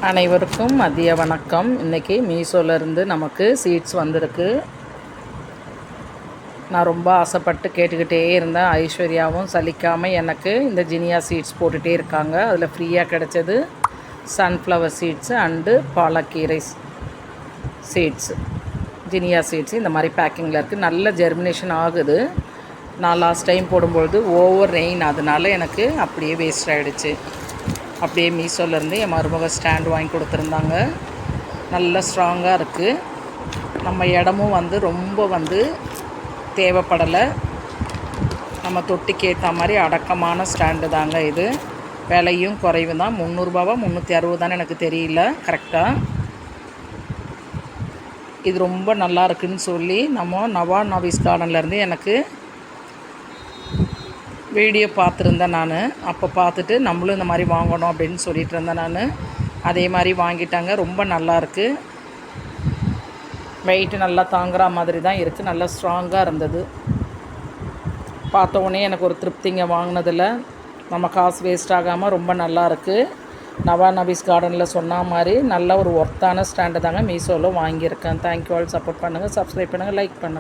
அனைவருக்கும் மதிய வணக்கம். இன்றைக்கி மீஷோலேருந்து நமக்கு சீட்ஸ் வந்திருக்கு. நான் ரொம்ப ஆசைப்பட்டு கேட்டுக்கிட்டே இருந்தேன். ஐஸ்வர்யாவும் சலிக்காமல் எனக்கு இந்த ஜினியா சீட்ஸ் போட்டுகிட்டே இருக்காங்க. அதில் ஃப்ரீயாக கிடச்சது சன்ஃப்ளவர் சீட்ஸு அண்டு பாலக்கீரை சீட்ஸு. ஜினியா சீட்ஸு இந்த மாதிரி பேக்கிங்கில் இருக்குது. நல்ல ஜெர்மினேஷன் ஆகுது. நான் லாஸ்ட் டைம் போடும்பொழுது ஓவர் ரெயின், அதனால எனக்கு அப்படியே வேஸ்ட் ஆகிடுச்சு. அப்படியே மீஷோலேருந்து என் மருமக ஸ்டாண்டு வாங்கி கொடுத்துருந்தாங்க. நல்ல ஸ்ட்ராங்காக இருக்குது. நம்ம இடமும் ரொம்ப தேவைப்படலை. நம்ம தொட்டிக்கு ஏற்ற மாதிரி அடக்கமான ஸ்டாண்டு தாங்க இது. விலையும் குறைவு தான். 300 360 எனக்கு தெரியல கரெக்டாக. இது ரொம்ப நல்லா இருக்குதுன்னு சொல்லி நம்ம நவா நவீஸ் கார்டன்லேருந்து எனக்கு வீடியோ பார்த்துருந்தேன். நான் அப்போ பார்த்துட்டு நம்மளும் இந்த மாதிரி வாங்கணும் அப்படின்னு சொல்லிட்டு இருந்தேன். நான் அதே மாதிரி வாங்கிட்டாங்க. ரொம்ப நல்லாயிருக்கு. வெயிட்டு நல்லா தாங்குகிற மாதிரி தான் இருக்குது. நல்லா ஸ்ட்ராங்காக இருந்தது. பார்த்த உடனே எனக்கு ஒரு திருப்திங்க வாங்கினதில். நம்ம காசு வேஸ்ட் ஆகாமல் ரொம்ப நல்லாயிருக்கு. நவா நவீஸ் கார்டனில் சொன்ன மாதிரி நல்ல ஒரு ஒர்த்தான ஸ்டாண்டு தாங்க மீஷோவில் வாங்கியிருக்கேன். Thank you all. சப்போர்ட் பண்ணுங்கள், சப்ஸ்கிரைப் பண்ணுங்கள், லைக் பண்ணுங்கள்.